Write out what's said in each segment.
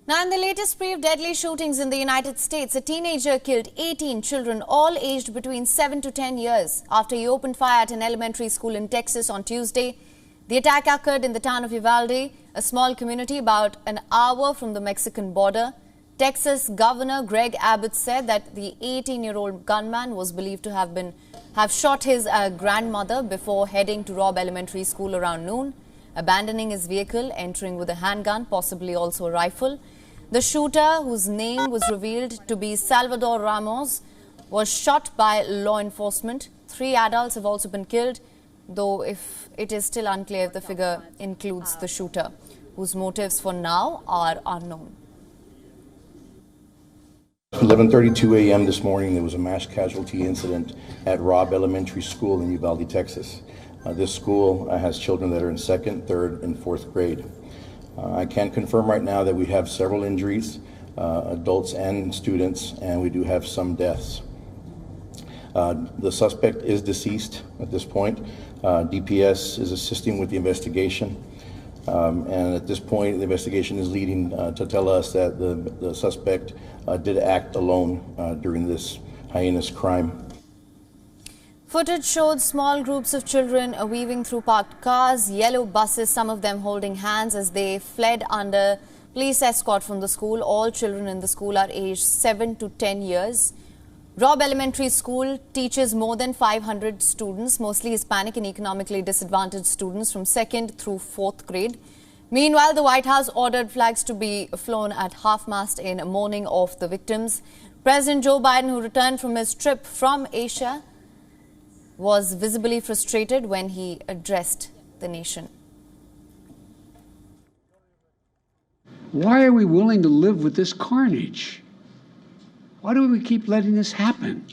Now, in the latest spree of deadly shootings in the United States, a teenager killed 18 children, all aged between 7 to 10 years, after he opened fire at an elementary school in Texas on Tuesday. The attack occurred in the town of Uvalde, a small community about an hour from the Mexican border. Texas Governor Greg Abbott said that the 18-year-old gunman was believed to have shot his grandmother before heading to Robb Elementary School around noon, abandoning his vehicle, entering with a handgun, possibly also a rifle. The shooter, whose name was revealed to be Salvador Ramos, was shot by law enforcement. 3 adults have also been killed, though if it is still unclear if the figure includes the shooter, whose motives for now are unknown. 11:32 a.m. this morning, there was a mass casualty incident at Robb Elementary School in Uvalde, Texas. This school has children that are in 2nd, 3rd, and 4th grade. I can confirm right now that we have several injuries, adults and students, and we do have some deaths. The suspect is deceased at this point. DPS is assisting with the investigation. And at this point, the investigation is leading to tell us that the suspect did act alone during this heinous crime. Footage showed small groups of children weaving through parked cars, yellow buses, some of them holding hands as they fled under police escort from the school. All children in the school are aged 7 to 10 years. Robb Elementary School teaches more than 500 students, mostly Hispanic and economically disadvantaged students from 2nd through 4th grade. Meanwhile, the White House ordered flags to be flown at half-mast in mourning of the victims. President Joe Biden, who returned from his trip from Asia, was visibly frustrated when he addressed the nation. Why are we willing to live with this carnage? Why do we keep letting this happen?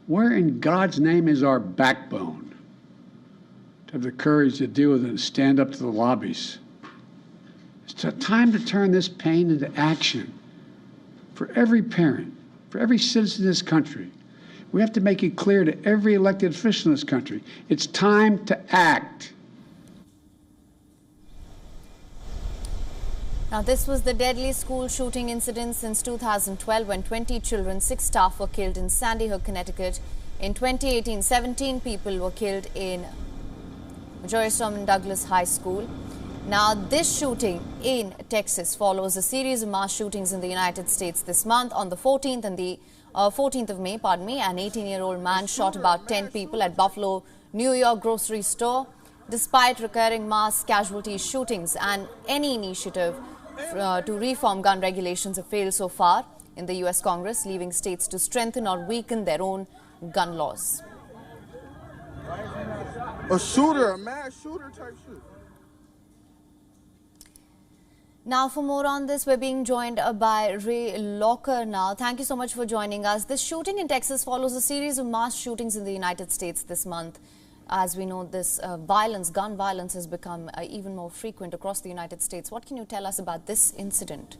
Where in God's name is our backbone to have the courage to deal with it and stand up to the lobbies? It's time to turn this pain into action for every parent, for every citizen in this country. We have to make it clear to every elected official in this country, it's time to act. Now, this was the deadliest school shooting incident since 2012 when 20 children, 6 staff were killed in Sandy Hook, Connecticut. In 2018, 17 people were killed in Joyce Douglas High School. Now, this shooting in Texas follows a series of mass shootings in the United States this month. On the 14th of May, an 18-year-old man shot about 10 people at Buffalo, New York grocery store. Despite recurring mass casualty shootings and any initiative to reform gun regulations have failed so far in the U.S. Congress, leaving states to strengthen or weaken their own gun laws. A shooter, a mass shooter type shit. Now, for more on this, we're being joined by Ray Locker now. Thank you so much for joining us. This shooting in Texas follows a series of mass shootings in the United States this month. As we know, this gun violence has become even more frequent across the United States. What can you tell us about this incident?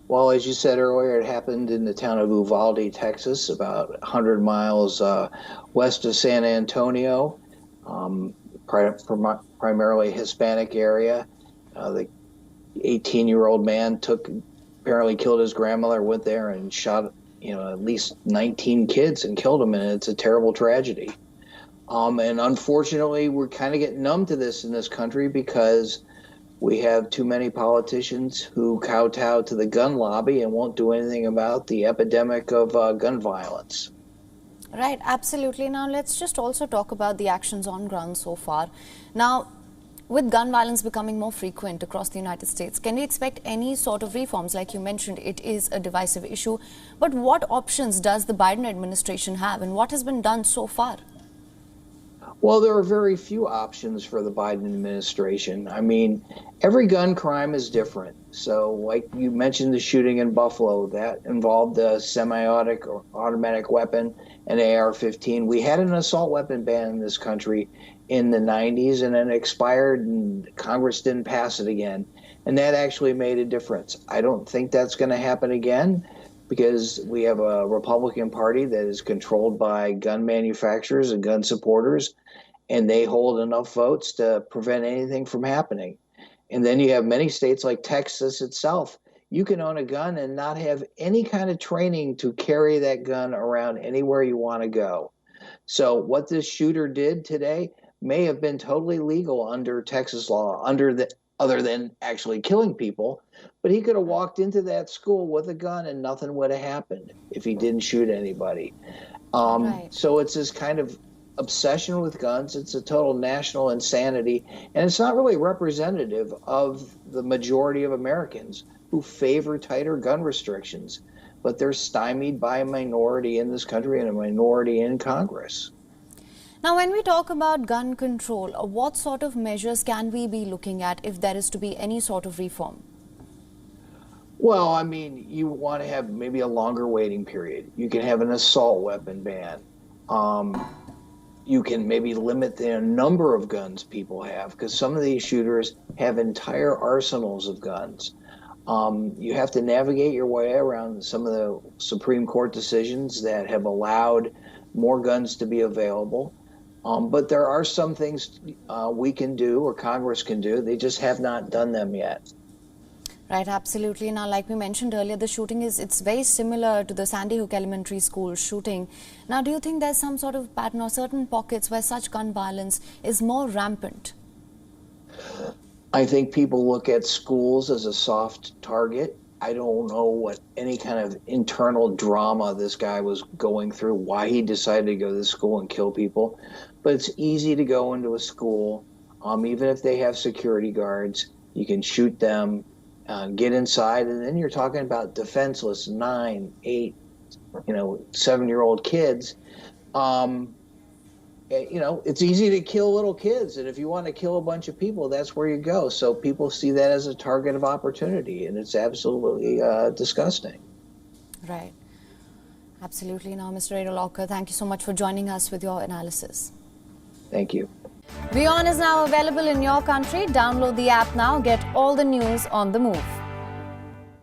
Well, as you said earlier, it happened in the town of Uvalde, Texas, about 100 miles west of San Antonio, primarily Hispanic area. The 18-year-old man apparently killed his grandmother, went there and shot, at least 19 kids and killed them, and it's a terrible tragedy. And unfortunately, we're kind of getting numb to this in this country because we have too many politicians who kowtow to the gun lobby and won't do anything about the epidemic of gun violence. Right, absolutely. Now, let's just also talk about the actions on ground so far. Now, with gun violence becoming more frequent across the United States, can we expect any sort of reforms? Like you mentioned, it is a divisive issue. But what options does the Biden administration have, and what has been done so far? Well, there are very few options for the Biden administration. I mean, every gun crime is different. So like you mentioned, the shooting in Buffalo, that involved a semi-automatic or automatic weapon, an AR-15. We had an assault weapon ban in this country in the 90s, and then it expired and Congress didn't pass it again. And that actually made a difference. I don't think that's going to happen again because we have a Republican Party that is controlled by gun manufacturers and gun supporters, and they hold enough votes to prevent anything from happening. And then you have many states like Texas itself. You can own a gun and not have any kind of training to carry that gun around anywhere you want to go. So what this shooter did today may have been totally legal under Texas law, other than actually killing people. But he could have walked into that school with a gun and nothing would have happened if he didn't shoot anybody. Right. So it's this kind of obsession with guns. It's a total national insanity. And it's not really representative of the majority of Americans who favor tighter gun restrictions. But they're stymied by a minority in this country and a minority in Congress. Now, when we talk about gun control, what sort of measures can we be looking at if there is to be any sort of reform? Well, I mean, you want to have maybe a longer waiting period. You can have an assault weapon ban. You can maybe limit the number of guns people have, because some of these shooters have entire arsenals of guns. You have to navigate your way around some of the Supreme Court decisions that have allowed more guns to be available. But there are some things we can do or Congress can do. They just have not done them yet. Right, absolutely. Now, like we mentioned earlier, the shooting it's very similar to the Sandy Hook Elementary School shooting. Now, do you think there's some sort of pattern or certain pockets where such gun violence is more rampant? I think people look at schools as a soft target. I don't know what any kind of internal drama this guy was going through, why he decided to go to the school and kill people. But it's easy to go into a school, even if they have security guards. You can shoot them, get inside, and then you're talking about defenseless 9, 8, 7-year-old kids. It's easy to kill little kids, and if you want to kill a bunch of people, that's where you go. So people see that as a target of opportunity, and it's absolutely disgusting. Right. Absolutely. Now, Mr. Adolawkar, thank you so much for joining us with your analysis. Thank you. WION is now available in your country. Download the app now. Get all the news on the move.